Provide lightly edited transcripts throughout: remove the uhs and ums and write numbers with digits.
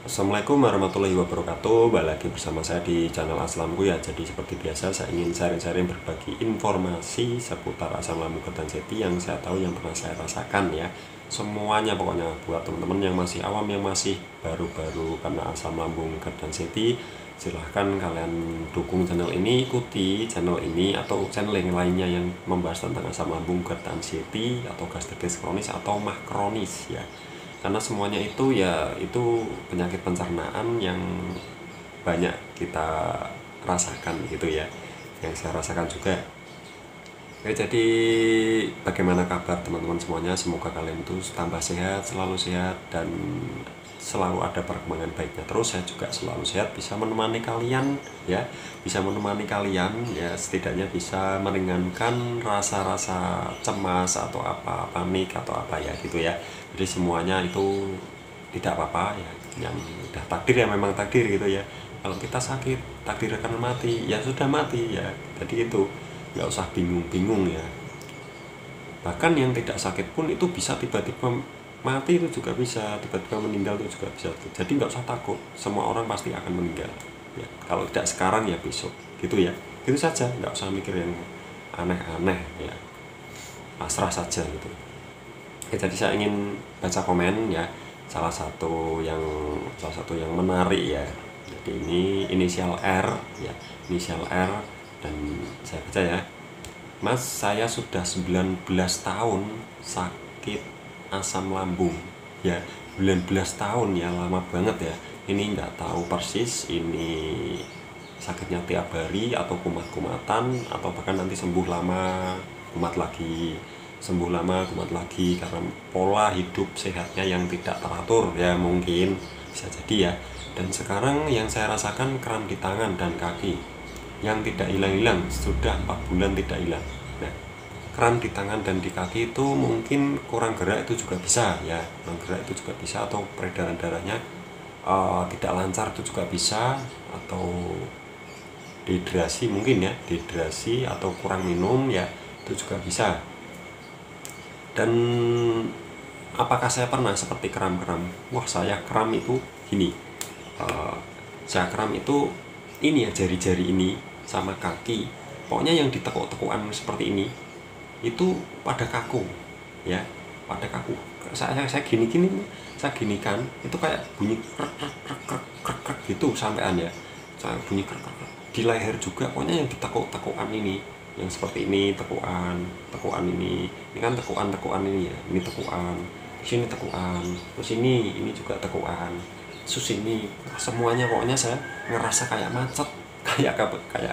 Assalamualaikum warahmatullahi wabarakatuh. Balik lagi bersama saya di channel Aslamku ya. Jadi seperti biasa saya ingin sharing-sharing berbagi informasi seputar asam lambung Gedan City yang saya tahu, yang pernah saya rasakan ya. Semuanya pokoknya buat teman-teman yang masih awam, yang masih baru-baru kena asam lambung Gedan City, silahkan kalian dukung channel ini, ikuti channel ini atau channel yang lainnya yang membahas tentang asam lambung Gedan City atau gastritis kronis atau mah kronis ya. Karena semuanya itu ya itu penyakit pencernaan yang banyak kita rasakan gitu ya, yang saya rasakan juga. Oke, jadi bagaimana kabar teman-teman semuanya? Semoga kalian itu tambah sehat, selalu sehat, dan selalu ada perkembangan baiknya terus. Saya juga selalu sehat, bisa menemani kalian ya, bisa menemani kalian ya, setidaknya bisa meringankan rasa-rasa cemas atau apa, panik atau apa ya gitu ya. Jadi semuanya itu tidak apa-apa ya, yang udah takdir ya memang takdir gitu ya. Kalau kita sakit, takdir akan mati, ya sudah mati ya. Jadi itu nggak usah bingung-bingung ya. Bahkan yang tidak sakit pun itu bisa tiba-tiba mati, itu juga bisa tiba-tiba meninggal, itu juga bisa. Jadi nggak usah takut, semua orang pasti akan meninggal ya. Kalau tidak sekarang ya besok gitu ya, gitu saja, nggak usah mikir yang aneh-aneh ya, pasrah saja gitu. Oke, jadi saya ingin baca komen ya, salah satu yang menarik ya. Jadi ini inisial R ya, inisial R, dan saya baca ya. Mas, saya sudah 19 tahun sakit asam lambung ya. 19 tahun ya, lama banget ya. Ini nggak tahu persis ini sakitnya tiap hari atau kumat-kumatan, atau bahkan nanti sembuh lama kumat lagi, sembuh lama kumat lagi, karena pola hidup sehatnya yang tidak teratur ya, mungkin bisa jadi ya. Dan sekarang yang saya rasakan kram di tangan dan kaki yang tidak hilang-hilang, sudah 4 bulan tidak hilang. Nah, kram di tangan dan di kaki itu mungkin kurang gerak, itu juga bisa ya, kurang gerak itu juga bisa, atau peredaran darahnya tidak lancar, itu juga bisa, atau dehidrasi mungkin ya, dehidrasi atau kurang minum ya, itu juga bisa. Dan apakah saya pernah seperti kram-kram? Wah, saya kram itu gini, saya kram itu ini ya, jari-jari ini sama kaki, pokoknya yang ditekuk-tekukan seperti ini itu pada kaku ya, pada kaku. Saya gini-gini, saya ginikan itu kayak bunyi krek krek krek krek krek krek gitu sampean ya, saya bunyi krek krek krek. Di leher juga, pokoknya yang ditekuk-tekukan ini, yang seperti ini, tekuan ini kan tekuan ini ya, ini tekuan, sini tekuan, terus ini juga tekuan, terus ini, semuanya pokoknya saya ngerasa kayak macet, kayak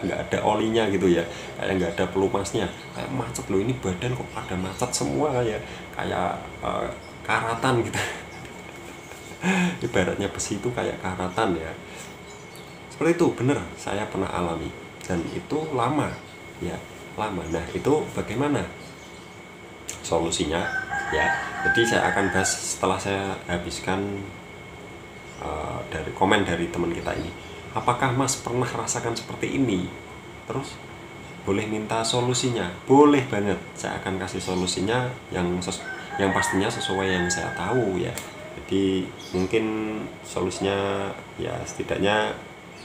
nggak ada olinya gitu ya, kayak nggak ada pelumasnya, kayak macet loh, ini badan kok pada macet semua, kayak karatan gitu. Ibaratnya besi itu kayak karatan ya, seperti itu, bener saya pernah alami, dan itu lama ya, lama. Nah, itu bagaimana solusinya ya, jadi saya akan bahas setelah saya habiskan dari komen dari teman kita ini. Apakah Mas pernah rasakan seperti ini? Terus boleh minta solusinya, boleh banget, saya akan kasih solusinya yang pastinya sesuai yang saya tahu ya. Jadi mungkin solusinya ya setidaknya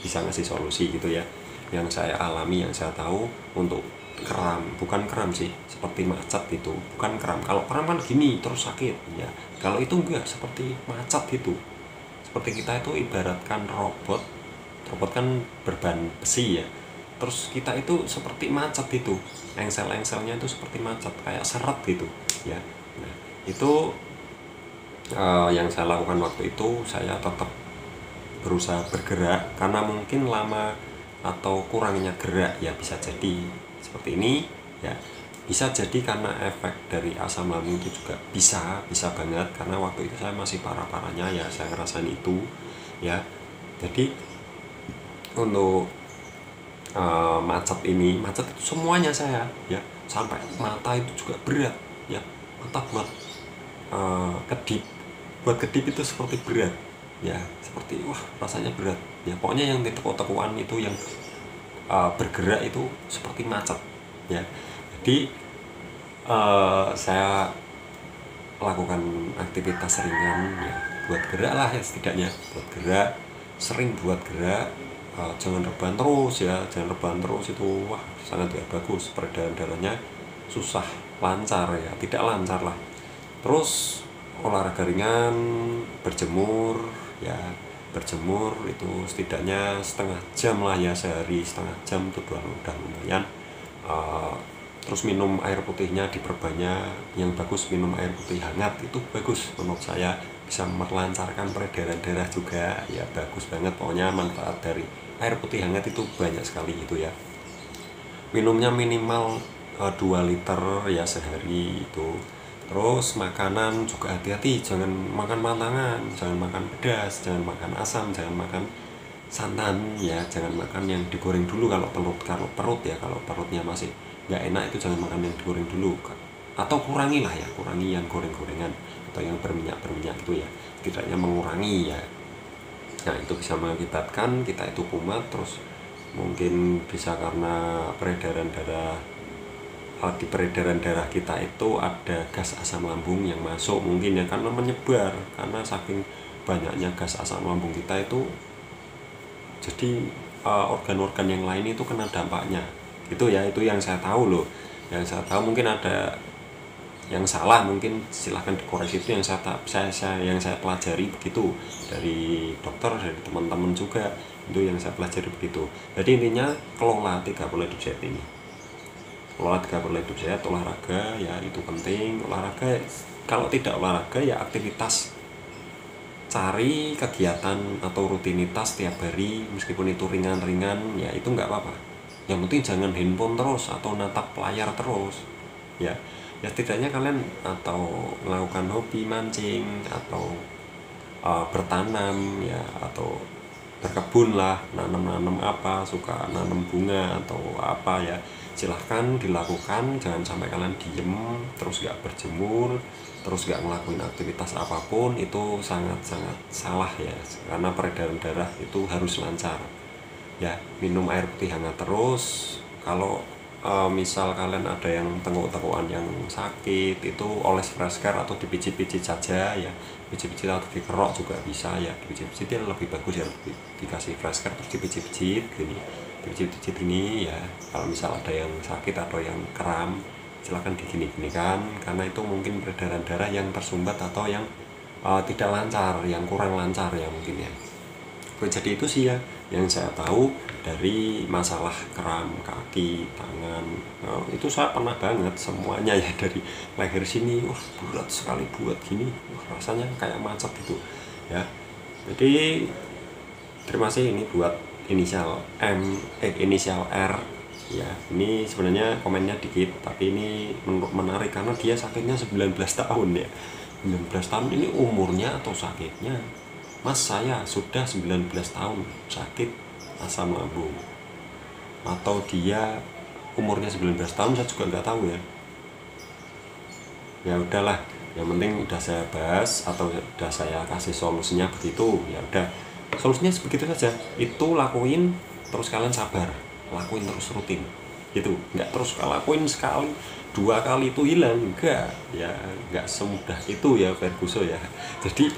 bisa ngasih solusi gitu ya, yang saya alami, yang saya tahu. Untuk kram, bukan kram sih, seperti macet itu, bukan kram. Kalau kram kan gini terus sakit ya, kalau itu enggak, seperti macet itu. Seperti kita itu ibaratkan robot kan berban besi ya, terus kita itu seperti macet itu, engsel-engselnya itu seperti macet, kayak seret gitu ya. Nah, itu yang saya lakukan waktu itu, saya tetap berusaha bergerak, karena mungkin lama atau kurangnya gerak ya, bisa jadi seperti ini ya, bisa jadi karena efek dari asam lambung itu juga bisa banget, karena waktu itu saya masih parah-parahnya ya, saya ngerasain itu ya. Jadi untuk macet itu semuanya saya ya, sampai mata itu juga berat ya, mata buat kedip itu seperti berat ya, seperti wah rasanya berat ya, pokoknya yang ditekuk-tekuan itu, yang bergerak itu seperti macet ya. Jadi saya lakukan aktivitas ringan ya, buat gerak lah ya, setidaknya buat gerak, sering buat gerak. Jangan rebahan terus ya, jangan rebahan terus, itu wah sangat tidak bagus, peredaran darahnya susah lancar ya, tidak lancar lah. Terus olahraga ringan, berjemur ya, berjemur itu setidaknya setengah jam lah ya, sehari setengah jam itu udah lumayan. Terus minum air putihnya diperbanyak, yang bagus minum air putih hangat, itu bagus menurut saya, bisa melancarkan peredaran darah juga ya, bagus banget. Pokoknya manfaat dari air putih hangat itu banyak sekali gitu ya. Minumnya minimal 2 liter ya sehari itu. Terus makanan juga hati-hati, jangan makan mantangan, jangan makan pedas, jangan makan asam, jangan makan santan ya, jangan makan yang digoreng dulu kalau perut ya, kalau perutnya masih nggak enak itu jangan makan yang digoreng dulu, atau kurangi lah ya, kurangi yang goreng-gorengan atau yang berminyak gitu ya, setidaknya mengurangi ya. Nah itu bisa mengakibatkan kita itu kumat, terus mungkin bisa karena di peredaran darah kita itu ada gas asam lambung yang masuk mungkin ya, karena menyebar, karena saking banyaknya gas asam lambung kita itu, jadi organ-organ yang lain itu kena dampaknya gitu ya. Itu yang saya tahu loh, yang saya tahu. Mungkin ada yang salah, mungkin silahkan dikoreksi. Itu yang saya pelajari begitu dari dokter, dari teman-teman juga, itu yang saya pelajari begitu. Jadi intinya kelola 3 pola hidup sehat ini, kelola 3 pola hidup sehat. Olahraga ya itu penting, olahraga, kalau tidak olahraga ya aktivitas, cari kegiatan atau rutinitas tiap hari, meskipun itu ringan-ringan ya, itu nggak apa-apa. Yang penting jangan handphone terus atau natap layar terus ya. Ya setidaknya kalian atau melakukan hobi mancing, atau bertanam ya, atau berkebun lah, nanam apa, suka nanam bunga atau apa ya, silahkan dilakukan. Jangan sampai kalian diem terus gak berjemur, terus gak ngelakuin aktivitas apapun, itu sangat-sangat salah ya, karena peredaran darah itu harus lancar ya. Minum air putih hangat terus. Kalau misal kalian ada yang tengkuk-tengkukan yang sakit, itu oles fresh care atau dipijit-pijit saja ya, pijit-pijit atau dikerok juga bisa ya, dipijit-pijit lebih bagus ya, dikasih fresh care terus dipijit-pijit gini, dipijit-pijit ini ya. Kalau misal ada yang sakit atau yang kram, silahkan digini-ginikan, karena itu mungkin peredaran darah yang tersumbat atau yang tidak lancar, yang kurang lancar ya mungkin ya. Jadi itu sih ya yang saya tahu dari masalah kram kaki, tangan. Itu saya pernah banget semuanya ya, dari leher sini, wah berat sekali buat gini, rasanya kayak macet gitu ya. Jadi terima kasih ini buat inisial inisial R ya. Ini sebenarnya komennya dikit, tapi ini menarik karena dia sakitnya 19 tahun ya. 19 tahun ini umurnya atau sakitnya? Mas, saya sudah 19 tahun sakit asam lambung. Atau dia umurnya 19 tahun, saya juga nggak tahu ya. Ya udahlah, yang penting udah saya bahas atau udah saya kasih solusinya begitu. Ya udah, solusinya begitu saja. Itu lakuin, terus kalian sabar, lakuin terus rutin gitu. Nggak terus lakuin sekali 2 kali itu hilang, enggak ya, nggak semudah itu ya Ferguson ya. Jadi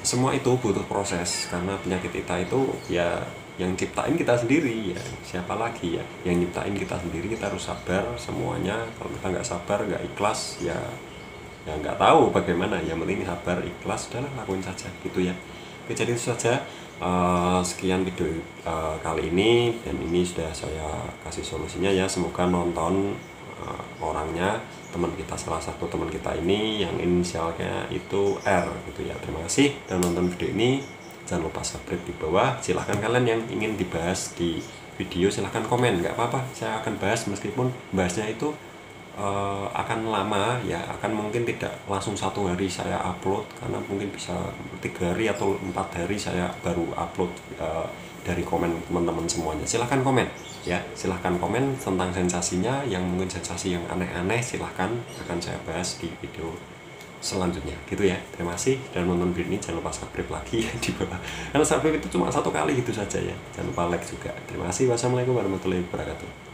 semua itu butuh proses, karena penyakit kita itu ya yang ciptain kita sendiri ya, siapa lagi ya, yang nyiptain kita sendiri. Kita harus sabar semuanya. Kalau kita nggak sabar, nggak ikhlas ya nggak tahu bagaimana. Yang penting sabar, ikhlas, udahlah lakuin saja gitu ya. Oke, jadi itu saja sekian video kali ini, dan ini sudah saya kasih solusinya ya. Semoga nonton orangnya, teman kita, salah satu teman kita ini yang inisialnya itu R gitu ya. Terima kasih dan nonton video ini. Jangan lupa subscribe di bawah. Silahkan kalian yang ingin dibahas di video, silahkan komen, nggak apa-apa, saya akan bahas, meskipun bahasnya itu akan lama ya, akan mungkin tidak langsung 1 hari saya upload, karena mungkin bisa 3 hari atau 4 hari saya baru upload dari komen teman-teman semuanya. Silahkan komen ya, silahkan komen tentang sensasinya, yang mungkin sensasi yang aneh-aneh, silahkan, akan saya bahas di video selanjutnya gitu ya. Terima kasih dan nonton video ini. Jangan lupa subscribe lagi di bawah, karena subscribe itu cuma 1 kali gitu saja ya. Jangan lupa like juga. Terima kasih. Wassalamualaikum warahmatullahi wabarakatuh.